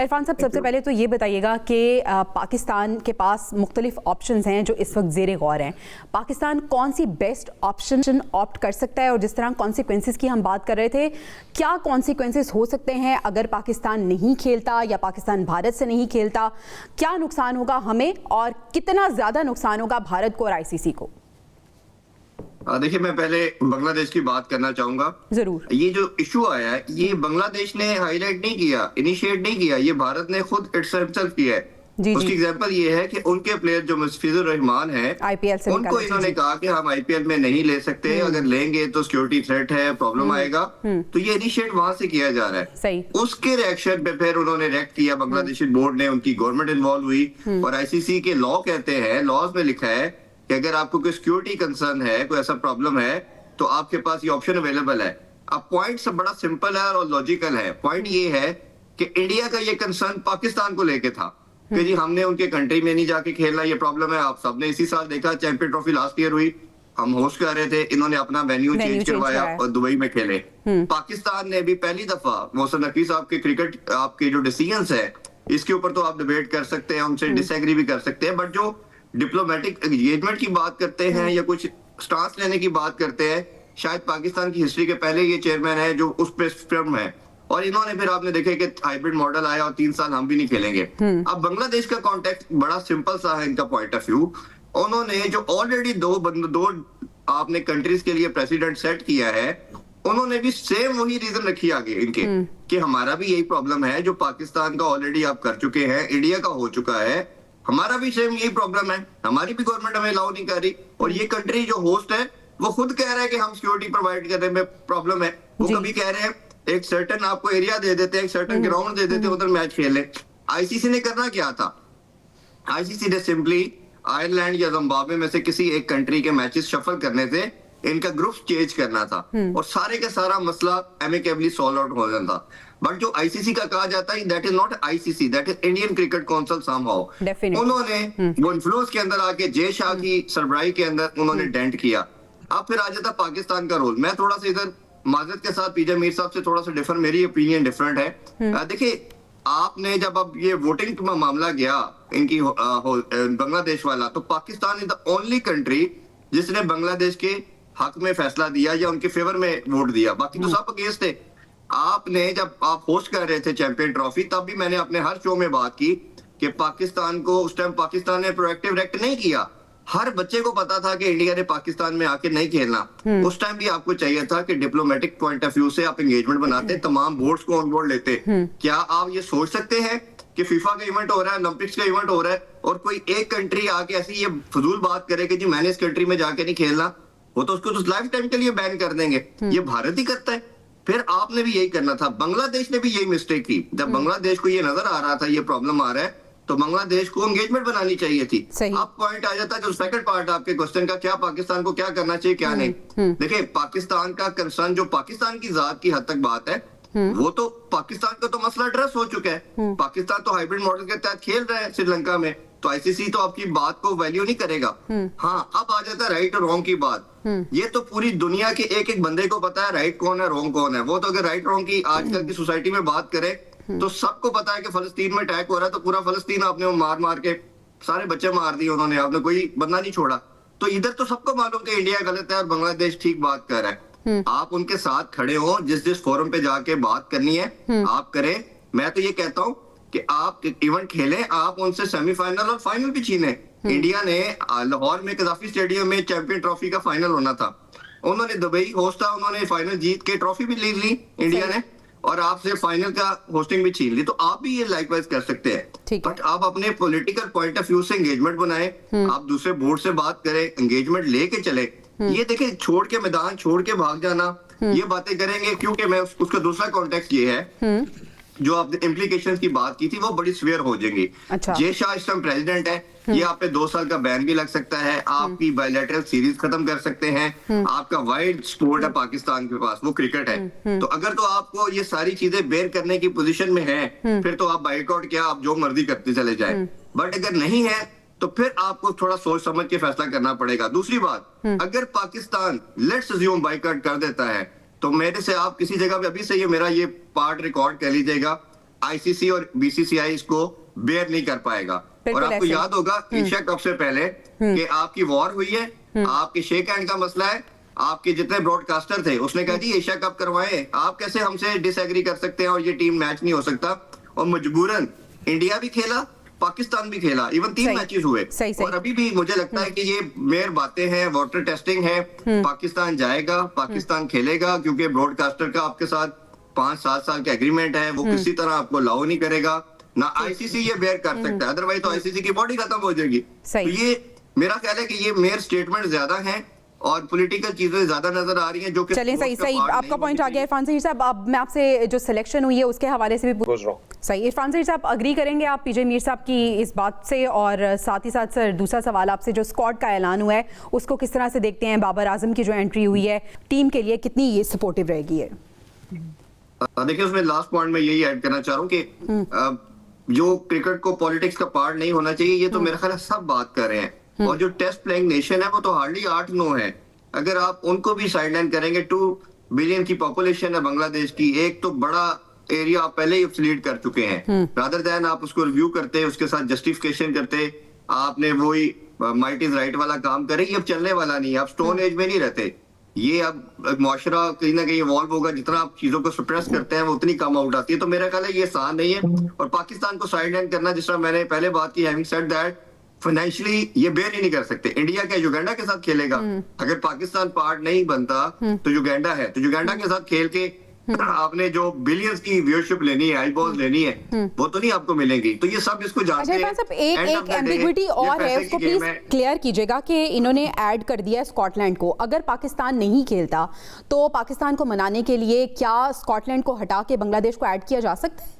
इरफान साहब, सबसे पहले तो ये बताइएगा कि पाकिस्तान के पास मुख्तलिफ ऑप्शंस हैं जो इस वक्त ज़ेरे गौर हैं। पाकिस्तान कौन सी बेस्ट ऑप्शन ऑप्ट कर सकता है? और जिस तरह कॉन्सिक्वेंसेस की हम बात कर रहे थे, क्या कॉन्सिक्वेंसेस हो सकते हैं अगर पाकिस्तान नहीं खेलता या पाकिस्तान भारत से नहीं खेलता? क्या नुकसान होगा हमें और कितना ज़्यादा नुकसान होगा भारत को और ICC को? देखिए, मैं पहले बांग्लादेश की बात करना चाहूंगा। जरूर। ये जो इशू आया है, ये बांग्लादेश ने हाईलाइट नहीं किया, इनिशिएट नहीं किया, ये भारत ने खुद इटसेल्फ किया है। उसकी एग्जांपल ये है कि उनके प्लेयर जो मुस्तफिजुर रहमान है, IPL से उनको इन्होंने कहा कि हम IPL में नहीं ले सकते, अगर लेंगे तो सिक्योरिटी थ्रेट है, प्रॉब्लम आएगा। तो ये इनिशिएट वहां से किया जा रहा है। सही। उसके रिएक्शन पे फिर उन्होंने रिएक्ट किया, बांग्लादेशी बोर्ड ने, उनकी गवर्नमेंट इन्वॉल्व हुई। और ICC के लॉ कहते हैं, लॉज में लिखा है कि अगर आपको कोई सिक्योरिटी कंसर्न है, कोई ऐसा प्रॉब्लम है, तो आपके पास ये ऑप्शन अवेलेबल है। अब पॉइंट सब बड़ा सिंपल है और लॉजिकल है। पॉइंट ये है कि इंडिया का ये कंसर्न पाकिस्तान को लेके था कि जी हमने उनके कंट्री में नहीं जाके खेलना, ये प्रॉब्लम है। आप सबने इसी साल देखा, चैंपियन ट्रॉफी लास्ट ईयर हुई, हम होस्ट कर रहे थे, इन्होंने अपना वेन्यू चेंज करवाया और दुबई में खेले। पाकिस्तान ने भी पहली दफा, मोहसिन नकवी साहब के क्रिकेट आपके जो डिसीजंस है, इसके ऊपर तो आप डिबेट कर सकते हैं, उनसे डिसएग्री भी कर सकते हैं, बट जो डिप्लोमेटिक एंगेजमेंट की बात करते हैं या कुछ स्टांस लेने की बात करते हैं, शायद पाकिस्तान की हिस्ट्री के पहले ये चेयरमैन है जो उस पे फर्म है। और इन्होंने फिर आपने देखे कि हाइब्रिड मॉडल आया और 3 साल हम भी नहीं खेलेंगे। अब बांग्लादेश का कॉन्टेक्स्ट बड़ा सिंपल सा है, इनका पॉइंट ऑफ व्यू। उन्होंने जो ऑलरेडी दो आपने कंट्रीज के लिए प्रेसिडेंट सेट किया है, उन्होंने भी सेम वही रीजन रखी आगे इनके कि हमारा भी यही प्रॉब्लम है जो पाकिस्तान का ऑलरेडी आप कर चुके हैं, इंडिया का हो चुका है, हमारा भी सेम यही प्रॉब्लम है, हमारी भी गवर्नमेंट हमें अलाउ नहीं कर रही। और ये कंट्री जो होस्ट है वो खुद कह रहा है कि हम सिक्योरिटी प्रोवाइड करने में प्रॉब्लम है। वो कभी कह रहे हैं एक सर्टेन आपको एरिया दे देते हैं, एक सर्टेन ग्राउंड दे देते हैं, उधर मैच खेल ले। ICC ने करना क्या था? ICC ने सिंपली आयरलैंड या जिम्बाब्वे में से किसी एक कंट्री के मैचेस शफल करने थे, इनका ग्रुप चेंज करना था और सारे का सारा मसला एमिकेबली सॉल्व आउट हो जाता। बट जो ICC का कहा जाता है, that is not ICC, that is Indian cricket council somehow. उन्होंने वो इन्फ्लुएंस के अंदर आके जय शाह की सरबराही के अंदर उन्होंने डेंट किया। अब फिर आ जाता पाकिस्तान का रोल। मैं थोड़ा सा इधर माजरत के साथ पीजे मीर साहब से थोड़ा सा डिफरेंट, मेरी ओपिनियन डिफरेंट है। देखिए, आपने जब अब ये वोटिंग का मामला गया इनकी बांग्लादेश वाला, तो Pakistan is the only country जिसने बांग्लादेश के हक में फैसला दिया या उनके फेवर में वोट दिया, बाकी तो सब अगेंस्ट थे। आपने जब आप होस्ट कर रहे थे चैंपियन ट्रॉफी, तब भी मैंने अपने हर शो में बात की कि पाकिस्तान को उस टाइम पाकिस्तान ने प्रोएक्टिव रिएक्ट नहीं किया। हर बच्चे को पता था कि इंडिया ने पाकिस्तान में आके नहीं खेलना। उस टाइम भी आपको चाहिए था कि डिप्लोमेटिक पॉइंट ऑफ व्यू से आप एंगेजमेंट बनाते, तमाम बोर्ड्स को ऑन बोर्ड लेते। क्या आप ये सोच सकते हैं कि फीफा का इवेंट हो रहा है, ओलंपिक्स का इवेंट हो रहा है और कोई एक कंट्री आके ऐसी ये फजूल बात करे कि जी मैंने इस कंट्री में जाके नहीं खेलना, वो तो उसको तो लाइफ टाइम के लिए बैन कर देंगे। ये भारत ही करता है। फिर आपने भी यही करना था। बांग्लादेश ने भी यही मिस्टेक की। जब बांग्लादेश को ये नजर आ रहा था ये प्रॉब्लम आ रहा है, तो बांग्लादेश को एंगेजमेंट बनानी चाहिए थी। अब पॉइंट आ जाता है जो सेकंड पार्ट आपके क्वेश्चन का, क्या पाकिस्तान को क्या करना चाहिए क्या नहीं। देखिए, पाकिस्तान का कंसर्न जो पाकिस्तान की जात की हद तक बात है, वो तो पाकिस्तान का तो मसला एड्रेस हो चुका है। पाकिस्तान तो हाइब्रिड मॉडल के तहत खेल रहा है श्रीलंका में, तो ICC तो आपकी बात को वैल्यू नहीं करेगा। हाँ, अब आ जाता है राइट और रॉन्ग की बात। ये तो पूरी दुनिया के एक एक बंदे को पता है राइट कौन है, रॉन्ग कौन है। वो तो अगर राइट रॉन्ग की आजकल की सोसाइटी में बात करें तो सबको पता है कि फलस्तीन में अटैक हो रहा है, तो पूरा फलस्तीन आपने मार मार के सारे बच्चे मार दिए उन्होंने, आपने कोई बंदा नहीं छोड़ा। तो इधर तो सबको मालूम कि इंडिया गलत है और बांग्लादेश ठीक बात कर रहा है। आप उनके साथ खड़े हो, जिस फोरम पे जाके बात करनी है आप करें। मैं तो ये कहता हूँ कि आप इवेंट खेलें, आप उनसे सेमीफाइनल और फाइनल भी छीने। इंडिया ने लाहौर में कदाफी स्टेडियम में चैंपियन ट्रॉफी का फाइनल होना था, उन्होंने दुबई होस्ट था, उन्होंने फाइनल जीत के ट्रॉफी भी ले ली इंडिया ने और आपसे फाइनल का होस्टिंग भी छीन ली। तो आप भी ये लाइकवाइज कर सकते हैं, बट आप अपने पॉलिटिकल पॉइंट ऑफ व्यू से एंगेजमेंट बनाएं, आप दूसरे बोर्ड से बात करें, एंगेजमेंट लेके चले। ये देखिए, छोड़ के मैदान छोड़ के भाग जाना, ये बातें करेंगे, क्योंकि मैं उसका दूसरा कॉन्टेक्स्ट ये है जो आपने इम्प्लीकेशंस की बात की थी वो बड़ी सीवियर हो जाएंगी। जय शाह इस टाइम प्रेसिडेंट है, ये आप पे 2 साल का बैन भी लग सकता है, आपकी बायलैटरल सीरीज खत्म कर सकते हैं। आपका वाइड स्पोर्ट है पाकिस्तान के पास, वो क्रिकेट है। तो अगर तो आपको ये सारी चीजें बेयर करने की पोजीशन में है, फिर तो आप बाइकआउट क्या, आप जो मर्जी करते चले जाए। बट अगर नहीं है तो फिर आपको थोड़ा सोच समझ के फैसला करना पड़ेगा। दूसरी बात, अगर पाकिस्तान लेट्स अज्यूम बाइकआउट कर देता है, तो मेरे से आप किसी जगह पे अभी से ये मेरा ये पार्ट रिकॉर्ड कर लीजिएगा, आईसीसी और बीसीसीआई इसको बेयर नहीं कर पाएगा। और बिल्कुल आपको ऐसे। याद होगा एशिया कप से पहले कि आपकी वॉर हुई है, आपके शेक हैंड का मसला है, आपके जितने ब्रॉडकास्टर थे उसने कहा जी एशिया कप करवाएं, आप कैसे हमसे डिसएग्री कर सकते हैं और ये टीम मैच नहीं हो सकता। और मजबूरन इंडिया भी खेला, पाकिस्तान भी खेला, इवन 3 सही। मैचेस हुए। सही, सही। और अभी भी मुझे लगता है कि ये मेयर बातें हैं, वाटर टेस्टिंग है। पाकिस्तान जाएगा, पाकिस्तान खेलेगा, क्योंकि ब्रॉडकास्टर का आपके साथ 5-7 साल का एग्रीमेंट है, वो किसी तरह आपको अलाउ नहीं करेगा, ना आईसीसी ये बेयर कर सकता है, अदरवाइज तो आईसीसी की बॉडी खत्म हो जाएगी। सही। तो ये मेरा ख्याल है कि ये मेयर स्टेटमेंट ज्यादा है और पॉलिटिकल चीजें ज्यादा नजर आ रही हैं, जो कि चलें, सही स्पोर्ट्स का सही पार्ट आपका नहीं पॉइंट आ होनी गया इरफान ज़हीर साहब। अब मैं आपसे जो सिलेक्शन हुई है उसके हवाले से भी सही, इरफान ज़हीर साहब अग्री करेंगे आप पीजे मीर साहब की इस बात से? और साथ ही साथ सर दूसरा सवाल आपसे, जो स्क्वाड का ऐलान हुआ है उसको किस तरह से देखते हैं? बाबर आजम की जो एंट्री हुई है टीम के लिए कितनी ये सपोर्टिव रहेगी है? देखिए उसमें लास्ट पॉइंट में यही ऐड करना चाह रहा हूँ कि जो क्रिकेट को पॉलिटिक्स का पार्ट नहीं होना चाहिए, ये तो मेरा ख्याल है सब बात कर रहे हैं। और जो टेस्ट प्लेइंग नेशन है वो तो हार्डली 8-9 है। अगर आप उनको भी साइडलाइन करेंगे, 2 बिलियन की पॉपुलेशन है बांग्लादेश की, एक तो बड़ा एरिया आप पहले ही लीड कर चुके हैं। रादर देन आप उसको रिव्यू करते, उसके साथ जस्टिफिकेशन करते, आपने वही माइट इज राइट वाला काम करे, ये अब चलने वाला नहीं है। आप स्टोन एज में नहीं रहते, ये अब मुआशरा कहीं ना कहीं इवॉल्व होगा, जितना आप चीजों को सप्रेस करते हैं वो उतनी कम आउट आती है। तो मेरा ख्याल है ये आसान नहीं है। और पाकिस्तान को साइडलाइन करना, जिस तरह मैंने पहले बात की, हैविंग सेड दैट, फाइनेंशियली ये बेयर ही नहीं कर सकते। इंडिया क्या युगांडा के साथ खेलेगा? अगर पाकिस्तान पार्ट नहीं बनता तो युगांडा है, तो युगांडा के साथ खेल के आपने जो बिलियंस की व्यूअरशिप लेनी है, आईबॉल्स लेनी है, वो तो नहीं आपको मिलेंगी। तो ये सब इसको जानते हैं। अच्छा, एक एम्बिग्विटी और है, उसको प्लीज क्लियर कीजिएगा कि इन्होंने ऐड कर दिया स्कॉटलैंड को। अगर पाकिस्तान नहीं खेलता तो पाकिस्तान को मनाने के लिए क्या स्कॉटलैंड को हटा के बांग्लादेश को ऐड किया जा सकता है?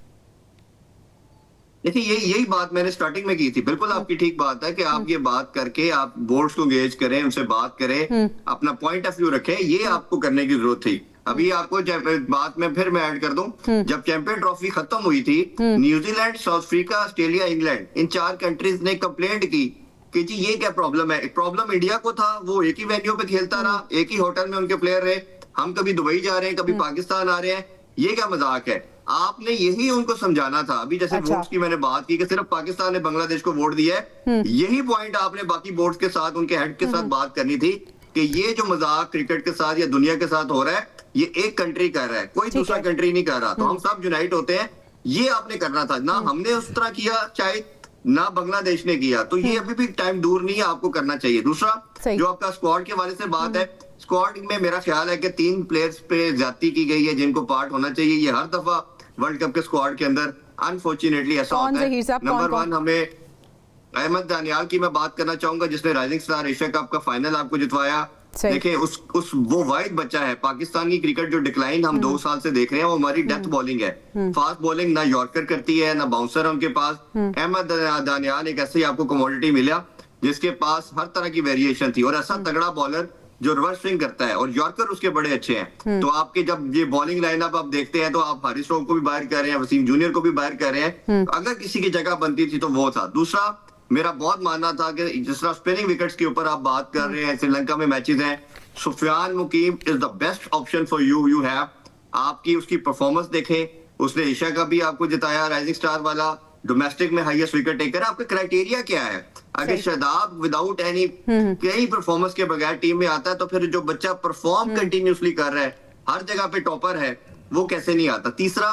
देखिए यही बात मैंने स्टार्टिंग में की थी। बिल्कुल आपकी ठीक बात है कि आप ये बात करके आप बोर्ड्स को एंगेज करें, उनसे बात करें, अपना पॉइंट ऑफ व्यू रखें, ये आपको करने की जरूरत थी। अभी आपको बात में फिर मैं ऐड कर दूं, जब चैंपियन ट्रॉफी खत्म हुई थी, New Zealand, South Africa, Australia, England, इन 4 कंट्रीज ने कंप्लेंट की कि जी ये क्या प्रॉब्लम है। प्रॉब्लम इंडिया को था, वो एक ही वेन्यू पे खेलता रहा, एक ही होटल में उनके प्लेयर रहे, हम कभी दुबई जा रहे हैं, कभी पाकिस्तान आ रहे हैं, ये क्या मजाक है। आपने यही उनको समझाना था। अभी जैसे वोट्स की मैंने बात की कि सिर्फ पाकिस्तान ने बांग्लादेश को वोट दिया है, यही पॉइंट आपने बाकी बोर्ड्स के साथ, उनके हेड के साथ बात करनी थी कि ये जो मजाक क्रिकेट के साथ या दुनिया के साथ हो रहा है, ये एक कंट्री कर रहा है, कोई दूसरा कंट्री नहीं कर रहा। तो हम सब यूनाइट होते हैं, ये आपने करना था ना। हमने उस तरह किया शायद, ना बांग्लादेश ने किया। तो ये अभी भी टाइम दूर नहीं है, आपको करना चाहिए। दूसरा जो आपका स्क्वाड के वाले से बात है, स्क्वाड में मेरा ख्याल है कि 3 प्लेयर्स पे ज्यादती की गई है जिनको पार्ट होना चाहिए। ये हर दफा वर्ल्ड कप के स्क्वाड के अंदर अनफॉर्चुनेटली ऐसा होता है। नंबर 1 हमें अहमद दानियाल की मैं बात करना चाहूंगा, जिसने राइजिंग स्टार एशिया कप का फाइनल आपको जितवाया। देखिए उस वो वाइड बच्चा है। पाकिस्तान की क्रिकेट जो डिक्लाइन हम 2 साल से देख रहे हैं, वो हमारी डेथ बॉलिंग है। फास्ट बॉलिंग ना यॉर्कर करती है, ना बाउंसर है उनके पास। अहमद दानियाल एक ऐसे आपको कमोडिटी मिला जिसके पास हर तरह की वेरिएशन थी, और ऐसा तगड़ा बॉलर जो रिवर्स स्विंग करता है, और यॉर्कर उसके बड़े अच्छे हैं। तो आपके जब ये बॉलिंग लाइनअप आप देखते हैं तो आप हारिस राव को भी बाहर कर रहे हैं, वसीम जूनियर को भी बाहर कर रहे हैं। अगर किसी की जगह बनती थी तो वो था। दूसरा मेरा बहुत मानना था कि जिस तरह स्पिनिंग विकेट्स के ऊपर आप बात कर रहे हैं, श्रीलंका में मैचेस हैं, Sufiyan Muqeem is the best option for you have. आपकी उसकी परफॉर्मेंस देखें, उसने एशिया कप भी आपको जिताया, राइजिंग स्टार वाला, डोमेस्टिक में हाईएस्ट विकेट टेकर। आपका क्राइटेरिया क्या है? अगर शादाब विदाउट एनी कई परफॉर्मेंस के बगैर टीम में आता है, तो फिर जो बच्चा परफॉर्म कंटिन्यूसली कर रहा है, हर जगह पे टॉपर है, वो कैसे नहीं आता? तीसरा,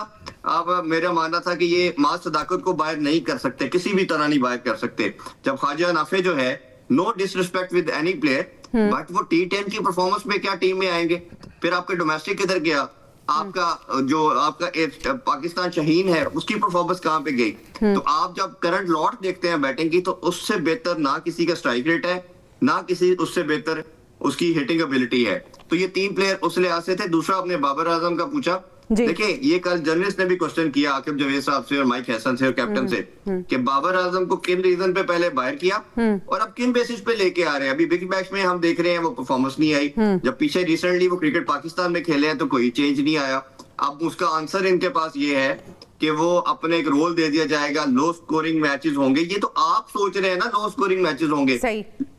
अब मेरा मानना था कि ये मास सदाकत को बाहर नहीं कर सकते, किसी भी तरह नहीं बाहर कर सकते। जब ख्वाजा नाफे जो है, no disrespect with any player, but वो T10 की परफॉर्मेंस में क्या टीम में आएंगे? फिर आपके डोमेस्टिक किधर गया? आपका जो आपका पाकिस्तान शहीन है, उसकी परफॉर्मेंस कहां पे गई? तो आप जब करंट लॉट देखते हैं बैटिंग की, तो उससे बेहतर ना किसी का स्ट्राइक रेट है, ना किसी उससे बेहतर उसकी हिटिंग एबिलिटी है। तो ये 3 प्लेयर उस लिहाज से थे। दूसरा आपने बाबर आजम का पूछा, देखिए ये कल जर्नलिस्ट ने भी क्वेश्चन किया आकिब जवेद साहब से और माइक हैसन से और कैप्टन से कि बाबर आजम को किन रीजन पे पहले बाहर किया और अब किन बेसिस पे लेके आ रहे हैं। अभी बिग बैश में हम देख रहे हैं वो परफॉर्मेंस नहीं आई, जब पीछे रिसेंटली वो क्रिकेट पाकिस्तान में खेले हैं तो कोई चेंज नहीं आया। अब उसका आंसर इनके पास ये है कि वो अपने एक रोल दे दिया जाएगा, लो स्कोरिंग मैचेस होंगे। ये तो आप सोच रहे हैं ना लो स्कोरिंग मैचेस होंगे,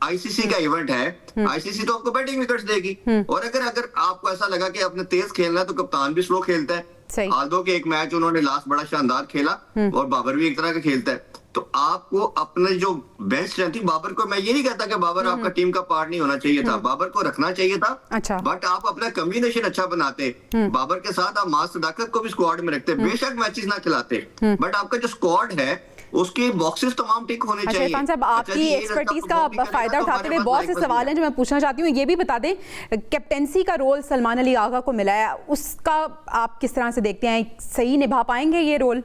आईसीसी का इवेंट है, आईसीसी तो आपको बैटिंग विकेट्स देगी। और अगर अगर आपको ऐसा लगा कि आपने तेज खेलना है तो कप्तान भी स्लो खेलता है। सही। आल्दो के एक मैच उन्होंने लास्ट बड़ा शानदार खेला और बाबर भी एक तरह का खेलता है। तो आपको अपने जो बेस्ट स्ट्रेंथ थी, बाबर को मैं ये नहीं कहता कि बाबर आपका टीम का पार्ट नहीं होना चाहिए था, बाबर को रखना चाहिए था। अच्छा। बट आप अपना कम्बिनेशन अच्छा बनाते, बाबर के साथ आप मास सदाकत को भी स्क्वाड में रखते, बेशक मैचेस ना खिलाते, बट आपका जो स्क्वाड है उसके बॉक्सेस तमाम टिक होने अच्छा चाहिए। इरफान साहब, अच्छा आपकी जी, ये एक्सपर्टीज लड़का का perform नहीं करेगा फायदा तो उठाते हुए हमारे बहुत पास से लाइफ सवाल हैं जो मैं पूछना चाहती हूँ। ये भी बता दें, कैप्टेंसी का रोल सलमान अली आगा को मिला है, उसका आप किस तरह से देखते हैं, सही निभा पाएंगे ये रोल?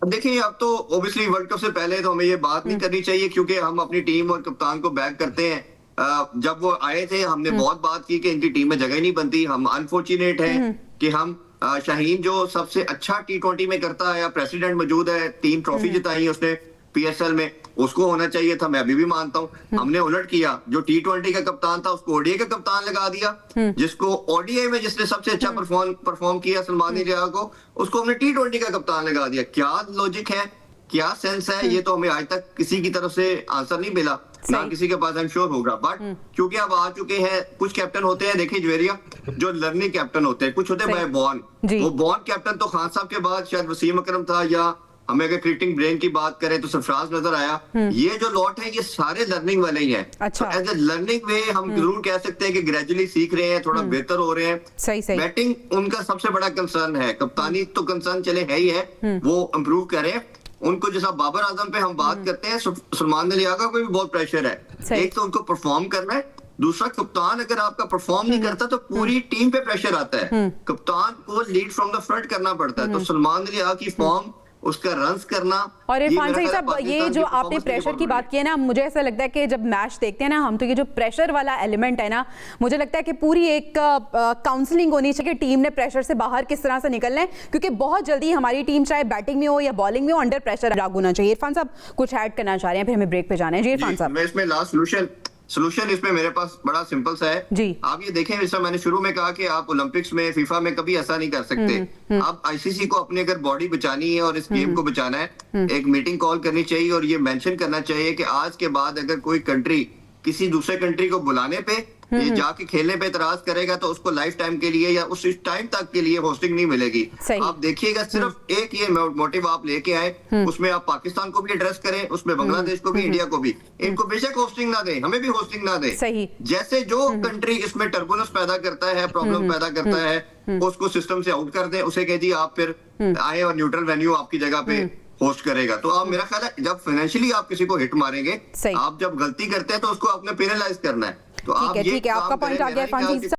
अब देखिए, अब तो ऑब्वियसली वर्ल्ड कप से पहले तो हमें ये बात नहीं करनी चाहिए, क्योंकि हम अपनी टीम और कप्तान को बैक करते हैं। जब वो आए थे हमने बहुत बात की कि इनकी टीम में जगह नहीं बनती। हम अनफॉर्चुनेट हैं कि हम शाहीन जो सबसे अच्छा T20 में करता है, प्रेसिडेंट मौजूद है, 3 ट्रॉफी जिताई उसने PSL में, उसको होना चाहिए था, मैं अभी भी मानता हूँ। हमने उलट किया, जो T20 का कप्तान था उसको ODI का कप्तान लगा दिया, जिसको ODI में जिसने सबसे अच्छा परफॉर्म किया सलमान अली को, उसको हमने T20 का कप्तान लगा दिया। क्या लॉजिक है, क्या सेंस है, ये तो हमें आज तक किसी की तरफ से आंसर नहीं मिला, ना किसी के पास आई एम श्योर होगा। बट क्योंकि अब आ चुके हैं, कुछ कैप्टन होते हैं, देखिए ज्वेरिया, जो लर्निंग कैप्टन होते हैं, कुछ होते हैं बाय बॉर्न। वो बॉर्न कैप्टन तो खान साहब के बाद शायद वसीम अकरम था, या हमें अगर क्रिकेटिंग ब्रेन की बात करें तो सरफराज नजर आया। ये जो लॉट है ये सारे लर्निंग वाले ही हैं। अच्छा। एज ए लर्निंग वे हम जरूर कह सकते हैं कि ग्रेजुअली सीख रहे हैं, थोड़ा बेहतर हो रहे हैं। सही। बैटिंग उनका सबसे बड़ा कंसर्न है, कप्तानी तो कंसर्न चले है ही है, वो इम्प्रूव करें उनको। जैसा बाबर आजम पे हम बात करते हैं, सलमान अली आगा को भी बहुत प्रेशर है। एक तो उनको परफॉर्म करना है, दूसरा कप्तान अगर आपका परफॉर्म नहीं करता तो पूरी टीम पे प्रेशर आता है। कप्तान को लीड फ्रॉम द फ्रंट करना पड़ता है। तो सलमान अली आगा की फॉर्म, उसका रन्स करना। और इरफान साहब, ये जो आपने प्रेशर की बात की है ना, मुझे ऐसा लगता है कि जब मैच देखते हैं ना हम, तो ये जो प्रेशर वाला एलिमेंट है ना, मुझे लगता है कि पूरी एक काउंसलिंग होनी चाहिए कि टीम ने प्रेशर से बाहर किस तरह से निकलना है, क्योंकि बहुत जल्दी हमारी टीम चाहे बैटिंग में हो या बॉलिंग में हो, अंडर प्रेशर लागू होना चाहिए। इरफान साहब कुछ ऐड करना चाह रहे हैं, फिर हमें ब्रेक पे जाना है। जी इरफान साहब। मैं इसमें लास्ट सोल्यूशन इसमें मेरे पास बड़ा सिंपल सा है जी। आप ये देखें, जैसा मैंने शुरू में कहा कि आप ओलंपिक्स में, फीफा में कभी ऐसा नहीं कर सकते। आप आईसीसी को अपनी अगर बॉडी बचानी है और इस गेम को बचाना है, एक मीटिंग कॉल करनी चाहिए और ये मेंशन करना चाहिए कि आज के बाद अगर कोई कंट्री किसी दूसरे कंट्री को बुलाने पे, ये जाके खेलने पे इतराज करेगा तो उसको लाइफ टाइम के लिए या उस टाइम तक के लिए होस्टिंग नहीं मिलेगी। आप देखिएगा, सिर्फ एक ये मोटिव आप लेके आए, उसमें आप पाकिस्तान को भी एड्रेस करें, उसमें बांग्लादेश को भी, इंडिया को भी। इनको बेशक होस्टिंग ना दें, हमें भी होस्टिंग ना दें। सही। जैसे जो कंट्री इसमें टर्बुलेंस पैदा करता है, प्रॉब्लम पैदा करता है, उसको सिस्टम से आउट कर दें, उसे कह जी आप फिर आए और न्यूट्रल वेन्यू आपकी जगह पे होस्ट करेगा। तो आप, मेरा ख्याल है, जब फाइनेंशियली आप किसी को हिट मारेंगे, आप जब गलती करते हैं तो उसको आपने पेनलाइज करना है। तो आप ठीक है, आपका पॉइंट आ गया इरफान जी।